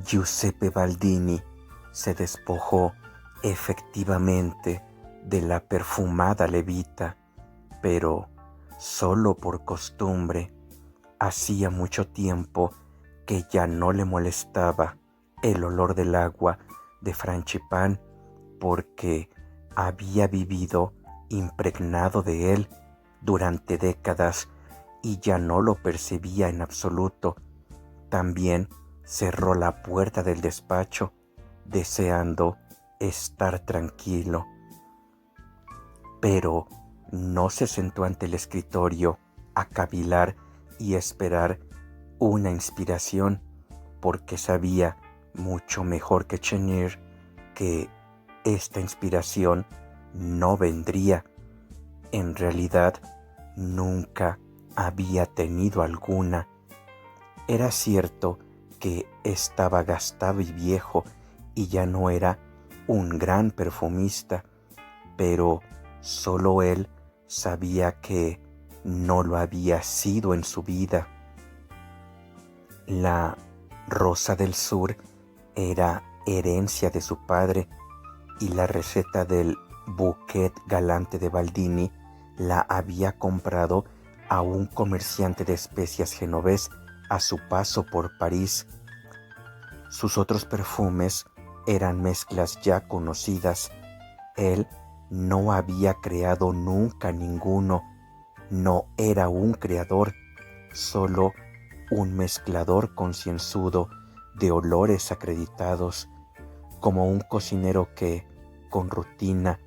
Giuseppe Baldini se despojó efectivamente de la perfumada levita, pero solo por costumbre. Hacía mucho tiempo que ya no le molestaba el olor del agua de Frangipane porque había vivido impregnado de él durante décadas y ya no lo percibía en absoluto. También cerró la puerta del despacho, deseando estar tranquilo. Pero no se sentó ante el escritorio a cavilar y esperar una inspiración, porque sabía mucho mejor que Chenier que esta inspiración no vendría. En realidad, nunca había tenido alguna. Era cierto que estaba gastado y viejo y ya no era un gran perfumista, pero solo él sabía que no lo había sido en su vida. La Rosa del Sur era herencia de su padre y la receta del bouquet galante de Baldini la había comprado a un comerciante de especias genovés a su paso por París. Sus otros perfumes eran mezclas ya conocidas. Él no había creado nunca ninguno. No era un creador, solo un mezclador concienzudo de olores acreditados, como un cocinero que, con rutina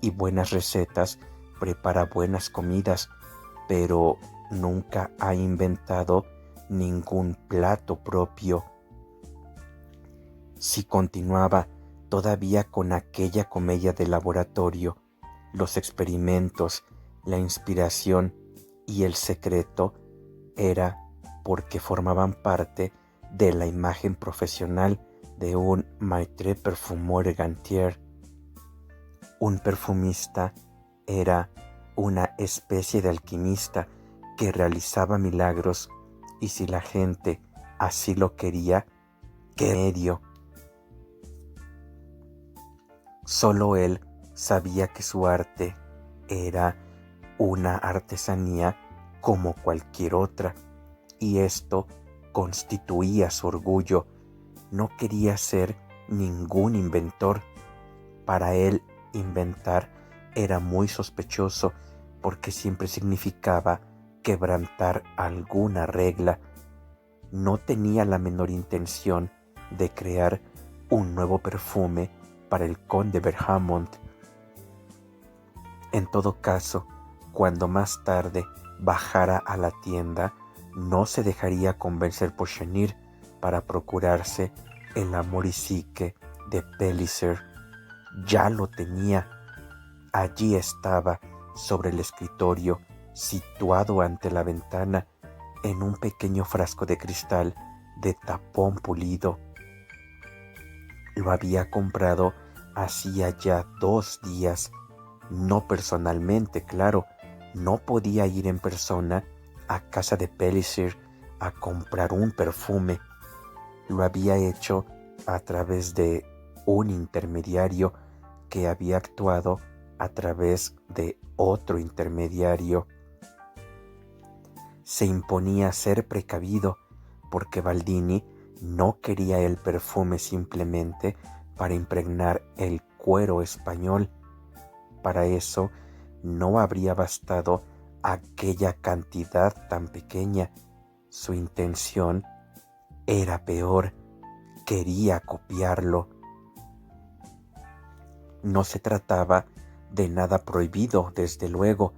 y buenas recetas, prepara buenas comidas, pero nunca ha inventado ningún plato propio. Si continuaba todavía con aquella comedia de laboratorio, los experimentos, la inspiración y el secreto, era porque formaban parte de la imagen profesional de un maître parfumeur gantier. Un perfumista era una especie de alquimista que realizaba milagros, y si la gente así lo quería, ¿qué medio? Solo él sabía que su arte era una artesanía como cualquier otra, y esto constituía su orgullo. No quería ser ningún inventor. Para él, inventar era muy sospechoso porque siempre significaba quebrantar alguna regla. No tenía la menor intención de crear un nuevo perfume para el conde Verhamont. En todo caso, cuando más tarde bajara a la tienda, no se dejaría convencer por Chenier para procurarse el amor y psique de Palliser. Ya lo tenía. Allí estaba, sobre el escritorio, situado ante la ventana, en un pequeño frasco de cristal de tapón pulido. Lo había comprado hacía ya 2 días. No personalmente, claro. No podía ir en persona a casa de Palliser a comprar un perfume. Lo había hecho a través de un intermediario que había actuado a través de otro intermediario. Se imponía ser precavido porque Baldini no quería el perfume simplemente para impregnar el cuero español. Para eso no habría bastado aquella cantidad tan pequeña. Su intención era peor. Quería copiarlo. No se trataba de nada prohibido, desde luego,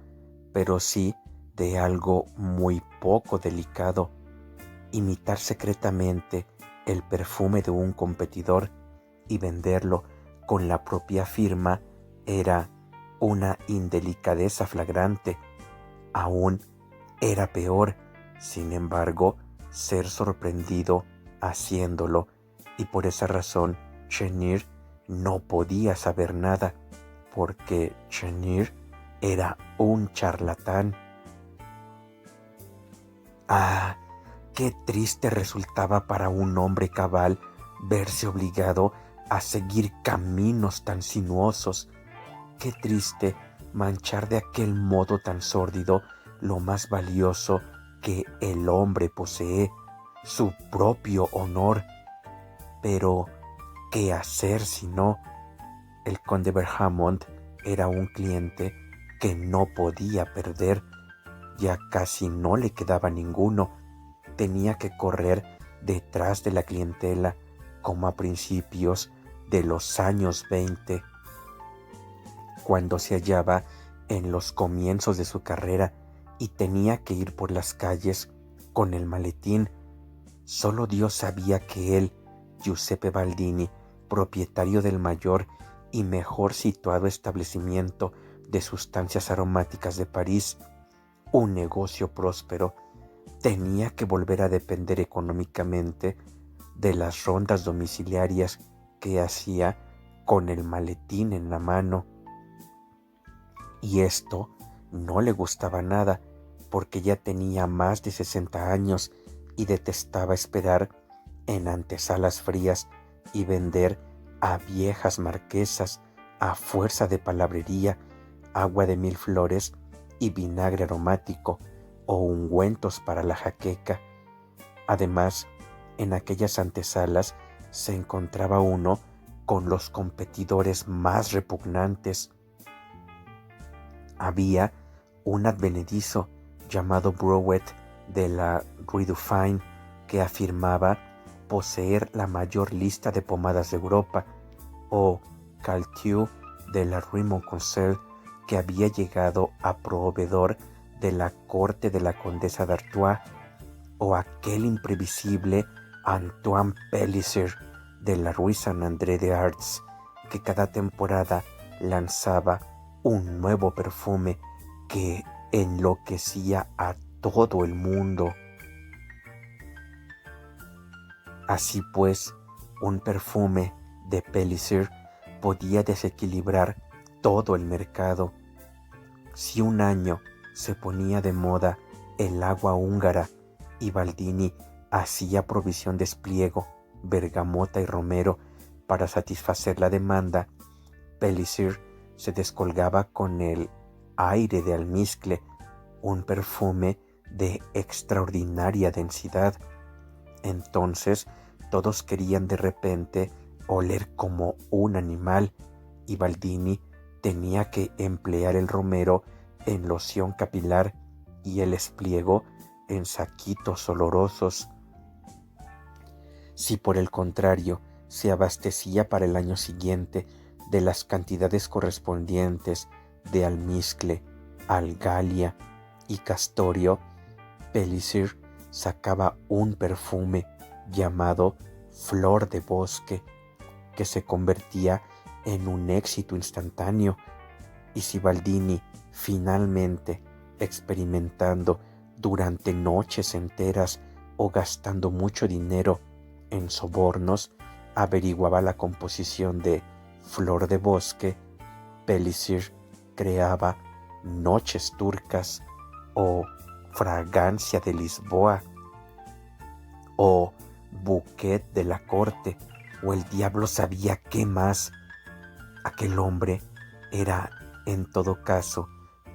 pero sí de algo muy poco delicado. Imitar secretamente el perfume de un competidor y venderlo con la propia firma era una indelicadeza flagrante. Aún era peor, sin embargo, ser sorprendido haciéndolo, y por esa razón Chenier no podía saber nada, porque Chenier era un charlatán. Ah, qué triste resultaba para un hombre cabal verse obligado a seguir caminos tan sinuosos. Qué triste manchar de aquel modo tan sórdido lo más valioso que el hombre posee, su propio honor. Pero, ¿qué hacer si no? El conde Verhamont era un cliente que no podía perder. Ya casi no le quedaba ninguno. Tenía que correr detrás de la clientela como a principios de los años 20, cuando se hallaba en los comienzos de su carrera y tenía que ir por las calles con el maletín. Solo Dios sabía que él, Giuseppe Baldini, propietario del mayor y mejor situado establecimiento de sustancias aromáticas de París, un negocio próspero, tenía que volver a depender económicamente de las rondas domiciliarias que hacía con el maletín en la mano. Y esto no le gustaba nada, porque ya tenía más de 60 años y detestaba esperar en antesalas frías y vender a viejas marquesas a fuerza de palabrería, agua de 1000 flores y vinagre aromático o ungüentos para la jaqueca. Además, en aquellas antesalas se encontraba uno con los competidores más repugnantes. Había un advenedizo llamado Brouet de la Rue Dauphine que afirmaba poseer la mayor lista de pomadas de Europa, o Caltieu de la Rue Montconseil, que había llegado a proveedor de la corte de la condesa d'Artois, o aquel imprevisible Antoine Pélissard de la Rue Saint-André des Arts, que cada temporada lanzaba un nuevo perfume que enloquecía a todo el mundo. Así pues, un perfume de Pélissard podía desequilibrar todo el mercado. Si un año se ponía de moda el agua húngara y Baldini hacía provisión de espliego, bergamota y romero para satisfacer la demanda, Pélissard se descolgaba con el aire de almizcle, un perfume de extraordinaria densidad. Entonces todos querían de repente oler como un animal, y Baldini tenía que emplear el romero en loción capilar y el espliego en saquitos olorosos. Si por el contrario se abastecía para el año siguiente de las cantidades correspondientes de almizcle, algalia y castorio, Pélissard sacaba un perfume llamado Flor de Bosque, que se convertía en un éxito instantáneo. Y si Baldini finalmente, experimentando durante noches enteras o gastando mucho dinero en sobornos, averiguaba la composición de Flor de Bosque, Pélissard creaba Noches Turcas, o Fragancia de Lisboa, o Bouquet de la Corte, o el diablo sabía qué más. Aquel hombre era, en todo caso,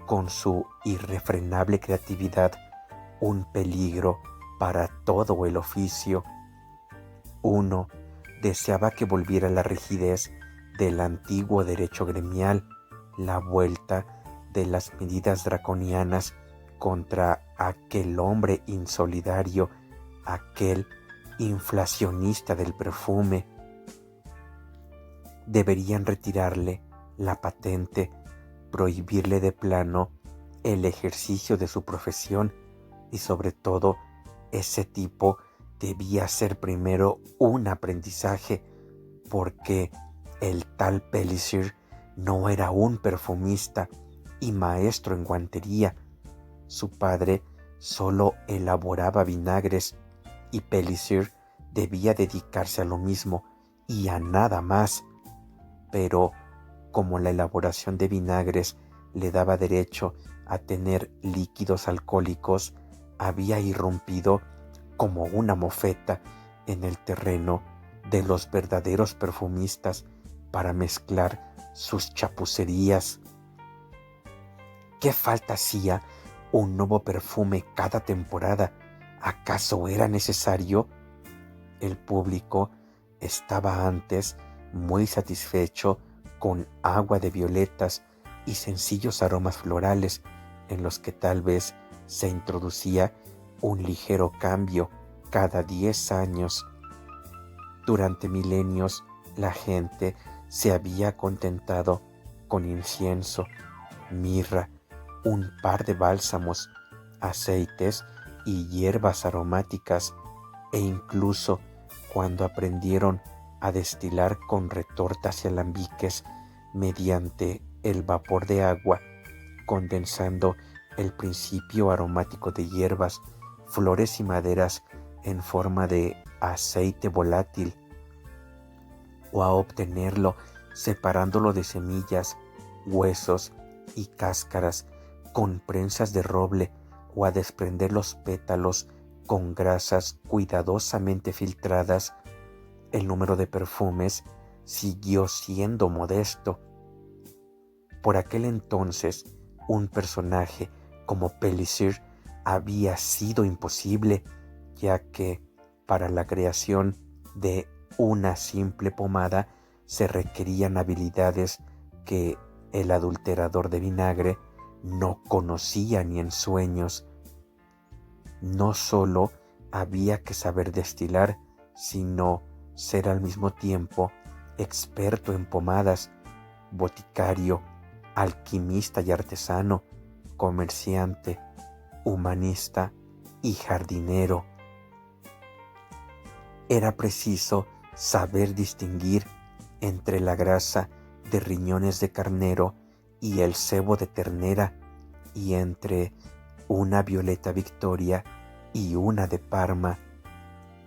con su irrefrenable creatividad, un peligro para todo el oficio. Uno deseaba que volviera la rigidez del antiguo derecho gremial, la vuelta de las medidas draconianas contra aquel hombre insolidario, aquel inflacionista del perfume. Deberían retirarle la patente, prohibirle de plano el ejercicio de su profesión, y sobre todo ese tipo debía hacer primero un aprendizaje, porque el tal Pélissard no era un perfumista y maestro en guantería. Su padre solo elaboraba vinagres y Pélissard debía dedicarse a lo mismo y a nada más. Pero como la elaboración de vinagres le daba derecho a tener líquidos alcohólicos, había irrumpido como una mofeta en el terreno de los verdaderos perfumistas para mezclar sus chapucerías. ¿Qué falta hacía un nuevo perfume cada temporada? ¿Acaso era necesario? El público estaba antes muy satisfecho con agua de violetas y sencillos aromas florales en los que tal vez se introducía un ligero cambio cada 10 años. Durante milenios la gente se había contentado con incienso, mirra, un par de bálsamos, aceites y hierbas aromáticas, e incluso cuando aprendieron a destilar con retortas y alambiques mediante el vapor de agua, condensando el principio aromático de hierbas, flores y maderas en forma de aceite volátil, o a obtenerlo separándolo de semillas, huesos y cáscaras con prensas de roble, o a desprender los pétalos con grasas cuidadosamente filtradas, el número de perfumes siguió siendo modesto. Por aquel entonces, un personaje como Pélissard había sido imposible, ya que para la creación de una simple pomada se requerían habilidades que el adulterador de vinagre no conocía ni en sueños. No solo había que saber destilar, sino ser al mismo tiempo experto en pomadas, boticario, alquimista y artesano, comerciante, humanista y jardinero. Era preciso saber distinguir entre la grasa de riñones de carnero y el sebo de ternera, y entre una violeta Victoria y una de Parma.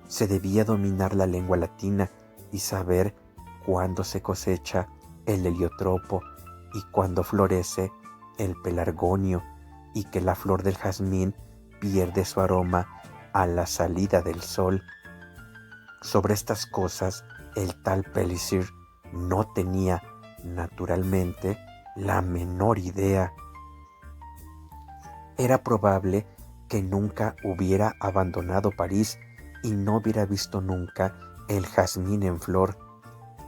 Se debía dominar la lengua latina y saber cuándo se cosecha el heliotropo y cuándo florece el pelargonio, y que la flor del jazmín pierde su aroma a la salida del sol. Sobre estas cosas, el tal Pélissard no tenía, naturalmente, la menor idea. Era probable que nunca hubiera abandonado París y no hubiera visto nunca el jazmín en flor,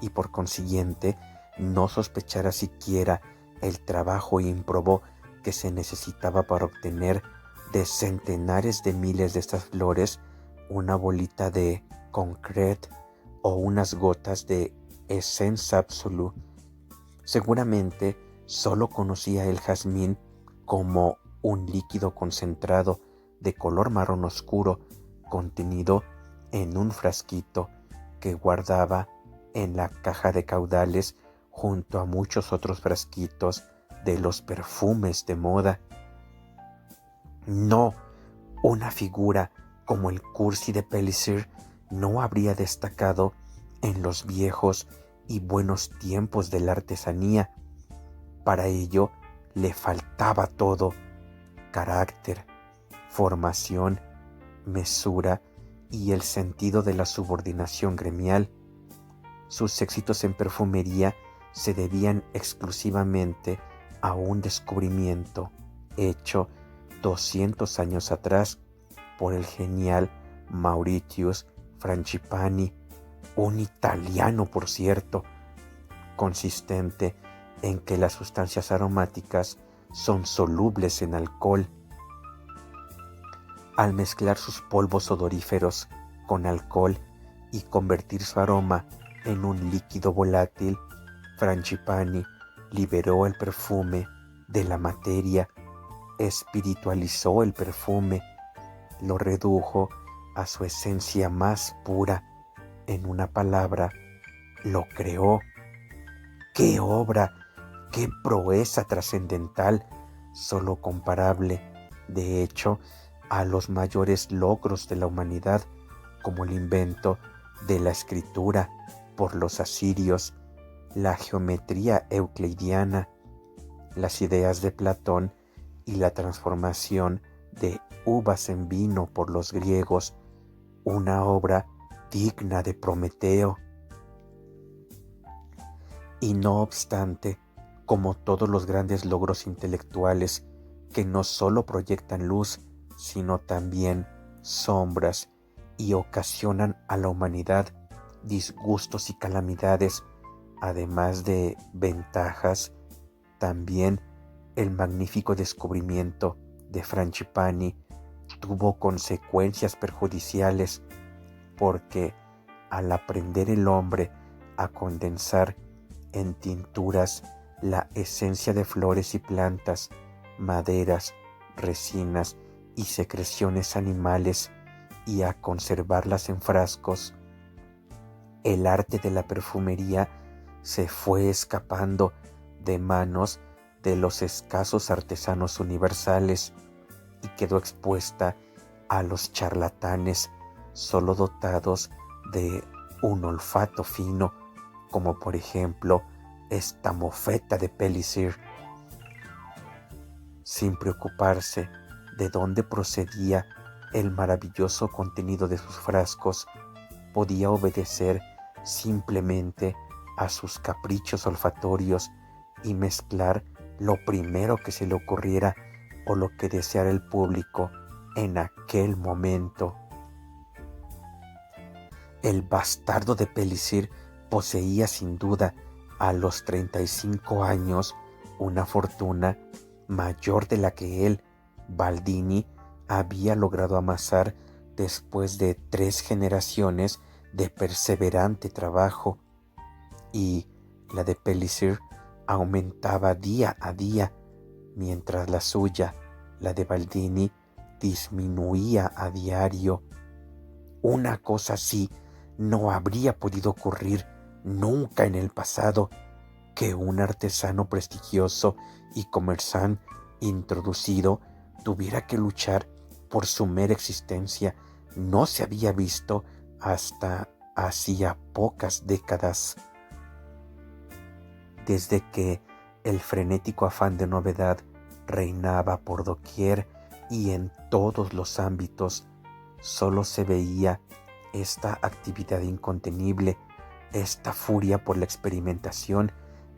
y por consiguiente no sospechara siquiera el trabajo ímprobo que se necesitaba para obtener de centenares de miles de estas flores una bolita de concret o unas gotas de essence absolue. Seguramente solo conocía el jazmín como un líquido concentrado de color marrón oscuro contenido en un frasquito que guardaba en la caja de caudales junto a muchos otros frasquitos de los perfumes de moda. No, una figura como el Cursi de Pélissard no habría destacado en los viejos y buenos tiempos de la artesanía. Para ello le faltaba todo: carácter, formación, mesura y el sentido de la subordinación gremial. Sus éxitos en perfumería se debían exclusivamente a un descubrimiento hecho 200 años atrás por el genial Mauritius Frangipani, un italiano, por cierto, consistente en que las sustancias aromáticas son solubles en alcohol. Al mezclar sus polvos odoríferos con alcohol y convertir su aroma en un líquido volátil, Frangipani liberó el perfume de la materia, espiritualizó el perfume, lo redujo a su esencia más pura. En una palabra, lo creó. ¡Qué obra! ¡Qué proeza trascendental! Solo comparable, de hecho, a los mayores logros de la humanidad, como el invento de la escritura por los asirios, la geometría euclidiana, las ideas de Platón y la transformación de uvas en vino por los griegos, una obra digna de Prometeo. Y no obstante, como todos los grandes logros intelectuales que no solo proyectan luz, sino también sombras y ocasionan a la humanidad disgustos y calamidades, además de ventajas, también el magnífico descubrimiento de Frangipani tuvo consecuencias perjudiciales porque al aprender el hombre a condensar en tinturas la esencia de flores y plantas, maderas, resinas y secreciones animales y a conservarlas en frascos, el arte de la perfumería se fue escapando de manos de los escasos artesanos universales y quedó expuesta a los charlatanes solo dotados de un olfato fino, como por ejemplo esta mofeta de Palissy. Sin preocuparse de dónde procedía el maravilloso contenido de sus frascos, podía obedecer simplemente a sus caprichos olfatorios y mezclar lo primero que se le ocurriera o lo que deseara el público en aquel momento. El bastardo de Palissy poseía sin duda a los 35 años una fortuna mayor de la que él, Baldini, había logrado amasar después de 3 generaciones de perseverante trabajo, y la de Palissy aumentaba día a día, mientras la suya, la de Baldini, disminuía a diario. Una cosa así no habría podido ocurrir nunca en el pasado, que un artesano prestigioso y comerciante introducido tuviera que luchar por su mera existencia. No se había visto hasta hacía pocas décadas. Desde que el frenético afán de novedad reinaba por doquier y en todos los ámbitos, solo se veía esta actividad incontenible, esta furia por la experimentación,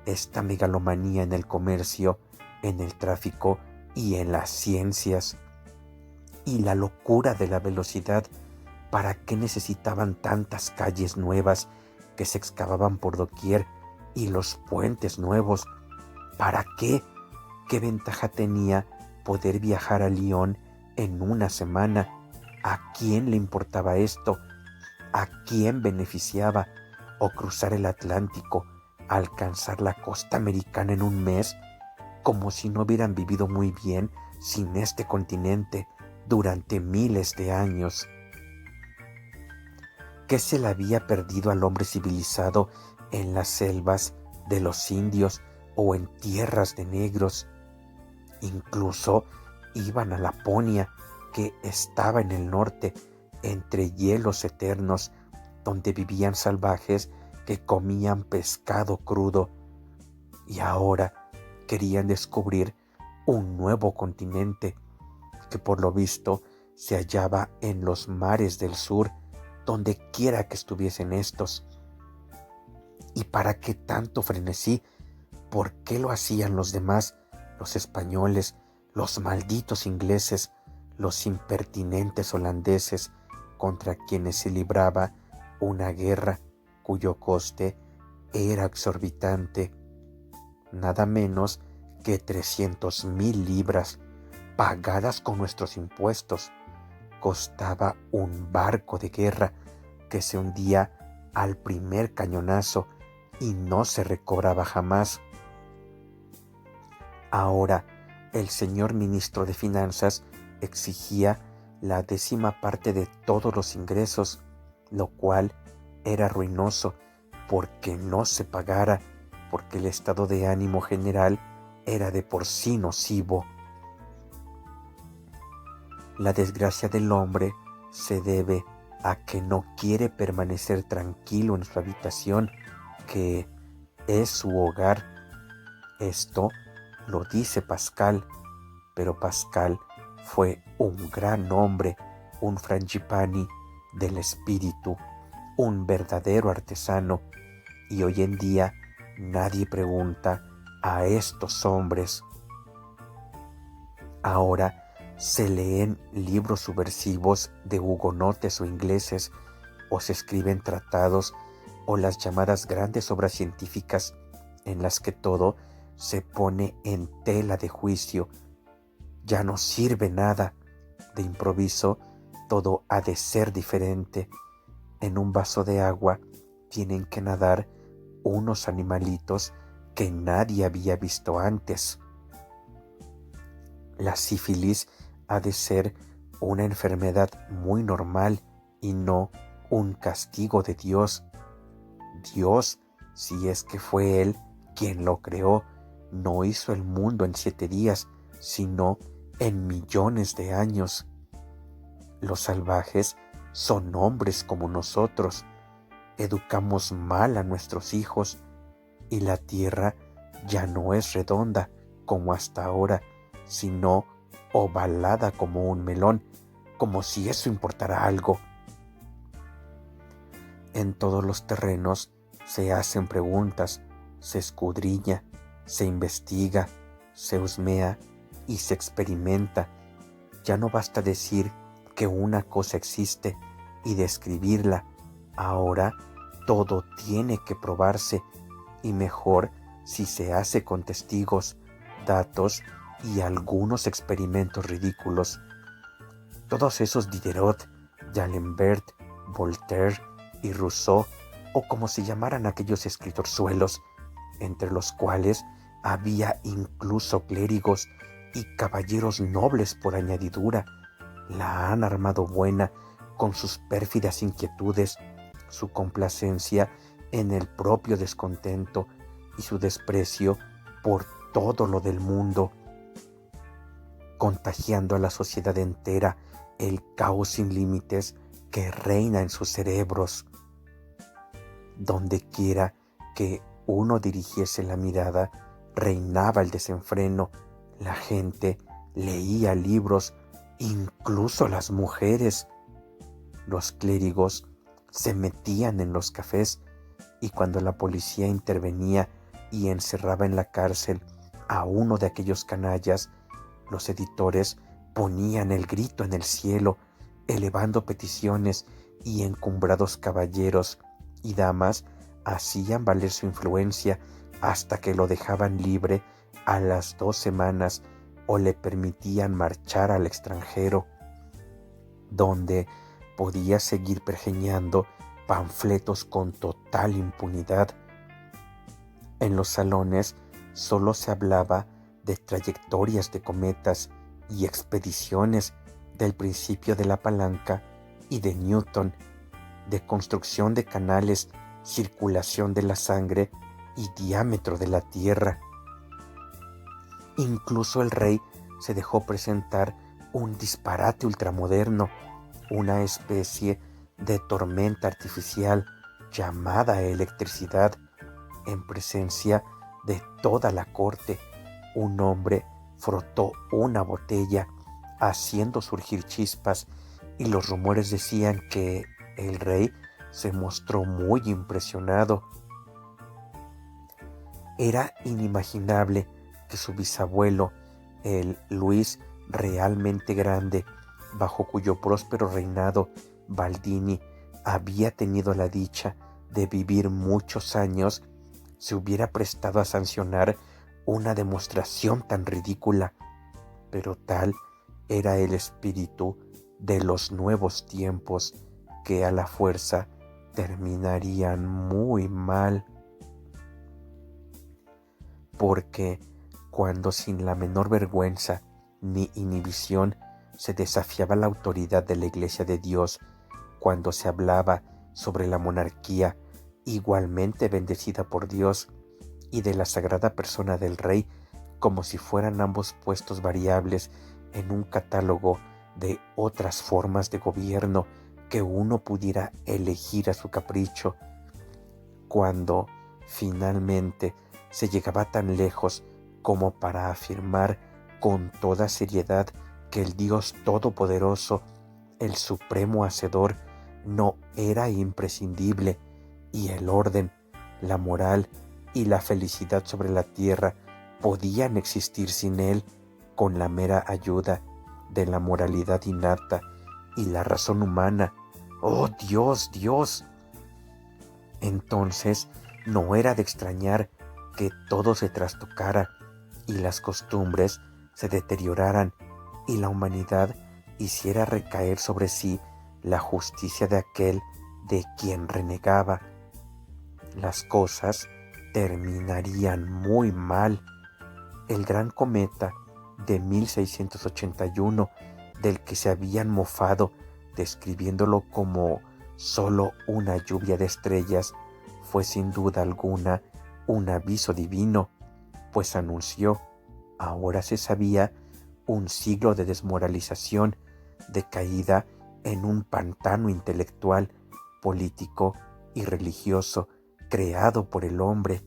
esta megalomanía en el comercio, en el tráfico y en las ciencias, y la locura de la velocidad. ¿Para qué necesitaban tantas calles nuevas que se excavaban por doquier y los puentes nuevos? ¿Para qué? ¿Qué ventaja tenía poder viajar a Lyon en una semana? ¿A quién le importaba esto? ¿A quién beneficiaba? ¿O cruzar el Atlántico, alcanzar la costa americana en un mes, como si no hubieran vivido muy bien sin este continente durante miles de años? ¿Qué se le había perdido al hombre civilizado en las selvas de los indios o en tierras de negros? Incluso iban a Laponia, que estaba en el norte, entre hielos eternos, donde vivían salvajes que comían pescado crudo, y ahora querían descubrir un nuevo continente que por lo visto se hallaba en los mares del sur, donde quiera que estuviesen estos. ¿Y para qué tanto frenesí? ¿Por qué lo hacían los demás, los españoles, los malditos ingleses, los impertinentes holandeses, contra quienes se libraba una guerra cuyo coste era exorbitante? Nada menos que 300,000 libras, pagadas con nuestros impuestos, costaba un barco de guerra que se hundía al primer cañonazo y no se recobraba jamás. Ahora el señor ministro de Finanzas exigía la 10ª parte de todos los ingresos, lo cual era ruinoso porque no se pagara, porque el estado de ánimo general era de por sí nocivo. La desgracia del hombre se debe a que no quiere permanecer tranquilo en su habitación, que es su hogar. Esto lo dice Pascal, pero Pascal fue un gran hombre, un Frangipani del espíritu, un verdadero artesano, y hoy en día nadie pregunta a estos hombres. Ahora se leen libros subversivos de hugonotes o ingleses, o se escriben tratados o las llamadas grandes obras científicas en las que todo se pone en tela de juicio. Ya no sirve nada. De improviso, todo ha de ser diferente. En un vaso de agua tienen que nadar unos animalitos que nadie había visto antes. La sífilis ha de ser una enfermedad muy normal y no un castigo de Dios. Dios, si es que fue Él quien lo creó, no hizo el mundo en 7 días, sino en millones de años. Los salvajes son hombres como nosotros. Educamos mal a nuestros hijos y la tierra ya no es redonda como hasta ahora, sino ovalada como un melón, como si eso importara algo. En todos los terrenos se hacen preguntas, se escudriña, se investiga, se husmea y se experimenta. Ya no basta decir que una cosa existe y describirla. Ahora todo tiene que probarse, y mejor si se hace con testigos, datos y algunos experimentos ridículos. Todos esos Diderot, D'Alembert, Voltaire y Rousseau, o como se llamaran aquellos escritorzuelos, entre los cuales había incluso clérigos y caballeros nobles por añadidura, la han armado buena con sus pérfidas inquietudes, su complacencia en el propio descontento y su desprecio por todo lo del mundo, contagiando a la sociedad entera el caos sin límites que reina en sus cerebros. Donde quiera que uno dirigiese la mirada, reinaba el desenfreno. La gente leía libros, incluso las mujeres. Los clérigos se metían en los cafés, y cuando la policía intervenía y encerraba en la cárcel a uno de aquellos canallas, los editores ponían el grito en el cielo, elevando peticiones, y encumbrados caballeros y damas hacían valer su influencia hasta que lo dejaban libre a las 2 semanas o le permitían marchar al extranjero, donde podía seguir pergeñando panfletos con total impunidad. En los salones solo se hablaba de trayectorias de cometas y expediciones, del principio de la palanca y de Newton, de construcción de canales, circulación de la sangre y diámetro de la tierra. Incluso el rey se dejó presentar un disparate ultramoderno, una especie de tormenta artificial llamada electricidad, en presencia de toda la corte. Un hombre frotó una botella, haciendo surgir chispas, y los rumores decían que el rey se mostró muy impresionado. Era inimaginable que su bisabuelo, el Luis realmente grande, bajo cuyo próspero reinado Baldini había tenido la dicha de vivir muchos años, se hubiera prestado a sancionar una demostración tan ridícula. Pero tal era el espíritu de los nuevos tiempos, que a la fuerza terminarían muy mal. Porque cuando sin la menor vergüenza ni inhibición se desafiaba la autoridad de la Iglesia de Dios, cuando se hablaba sobre la monarquía igualmente bendecida por Dios y de la sagrada persona del rey, como si fueran ambos puestos variables en un catálogo de otras formas de gobierno que uno pudiera elegir a su capricho, cuando finalmente se llegaba tan lejos como para afirmar con toda seriedad que el Dios Todopoderoso, el Supremo Hacedor, no era imprescindible, y el orden, la moral y la felicidad sobre la tierra podían existir sin él con la mera ayuda de la moralidad innata y la razón humana. ¡Oh Dios, Dios! Entonces no era de extrañar que todo se trastocara y las costumbres se deterioraran y la humanidad hiciera recaer sobre sí la justicia de aquel de quien renegaba. Las cosas terminarían muy mal. El gran cometa de 1681, del que se habían mofado describiéndolo como solo una lluvia de estrellas, fue sin duda alguna un aviso divino, pues anunció, ahora se sabía, un siglo de desmoralización, de caída en un pantano intelectual, político y religioso creado por el hombre,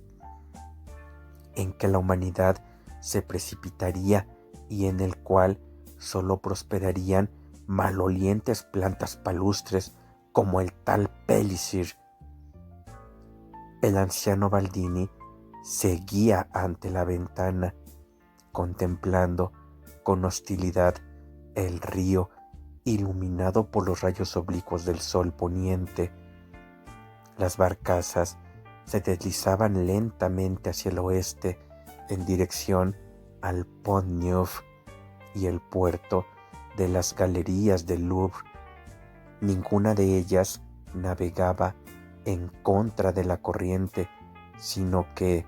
en que la humanidad se precipitaría y en el cual solo prosperarían malolientes plantas palustres como el tal Pellicer. El anciano Baldini seguía ante la ventana, contemplando con hostilidad el río iluminado por los rayos oblicuos del sol poniente. Las barcazas se deslizaban lentamente hacia el oeste en dirección al Pont Neuf y el puerto de las galerías del Louvre. Ninguna de ellas navegaba en contra de la corriente, sino que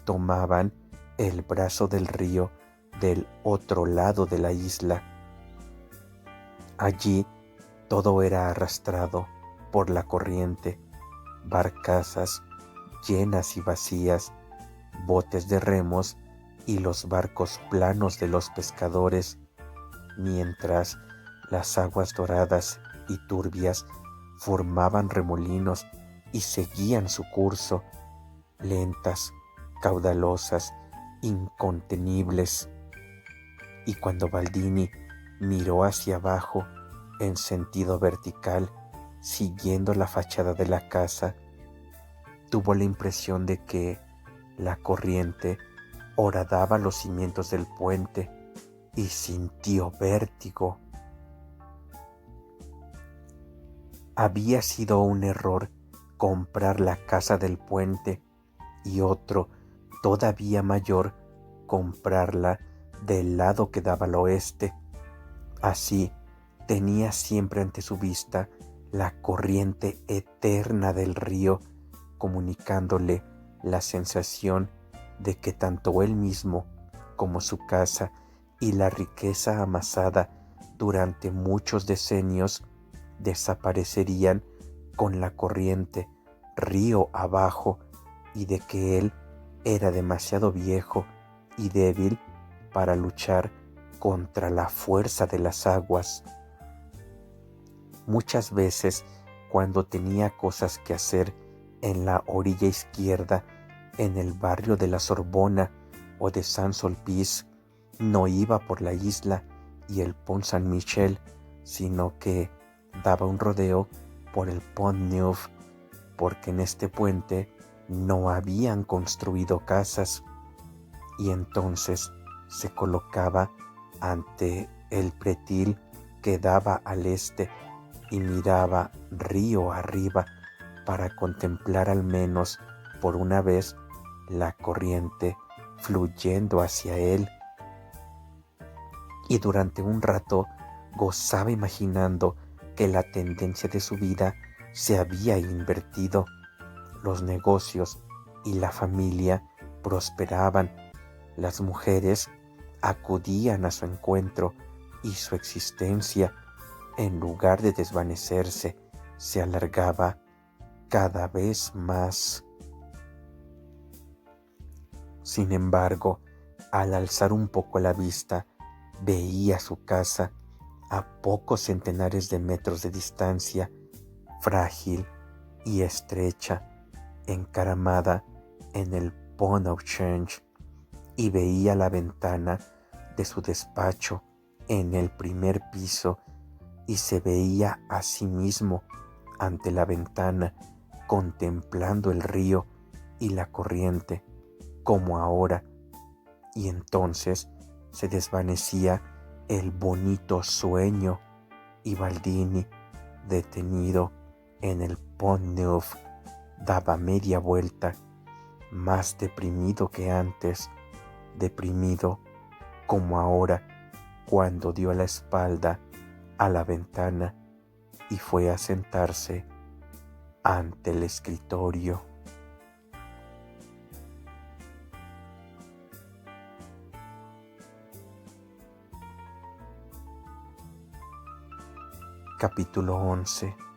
tomaban el brazo del río del otro lado de la isla. Allí todo era arrastrado por la corriente, barcazas llenas y vacías, botes de remos y los barcos planos de los pescadores, mientras las aguas doradas y turbias formaban remolinos y seguían su curso, lentas, caudalosas, incontenibles. Y cuando Baldini miró hacia abajo en sentido vertical, siguiendo la fachada de la casa, tuvo la impresión de que la corriente horadaba los cimientos del puente y sintió vértigo. Había sido un error comprar la casa del puente y otro, todavía mayor, comprarla del lado que daba al oeste. Así tenía siempre ante su vista la corriente eterna del río, comunicándole la sensación de que tanto él mismo como su casa y la riqueza amasada durante muchos decenios desaparecerían con la corriente río abajo y de que él era demasiado viejo y débil para luchar contra la fuerza de las aguas. Muchas veces, cuando tenía cosas que hacer en la orilla izquierda, en el barrio de la Sorbona o de Saint-Sulpice, no iba por la isla y el Pont Saint-Michel, sino que daba un rodeo por el Pont Neuf, porque en este puente no habían construido casas, y entonces se colocaba ante el pretil que daba al este y miraba río arriba para contemplar al menos por una vez la corriente fluyendo hacia él. Y durante un rato gozaba imaginando que la tendencia de su vida se había invertido. Los negocios y la familia prosperaban, las mujeres acudían a su encuentro y su existencia, en lugar de desvanecerse, se alargaba cada vez más. Sin embargo, al alzar un poco la vista, veía su casa a pocos centenares de metros de distancia, frágil y estrecha, encaramada en el Pont au Change, y veía la ventana de su despacho en el primer piso y se veía a sí mismo ante la ventana contemplando el río y la corriente, como ahora, y entonces se desvanecía el bonito sueño y Baldini, detenido en el Pont Neuf, daba media vuelta, más deprimido que antes, deprimido como ahora, cuando dio la espalda a la ventana y fue a sentarse ante el escritorio. Capítulo 11.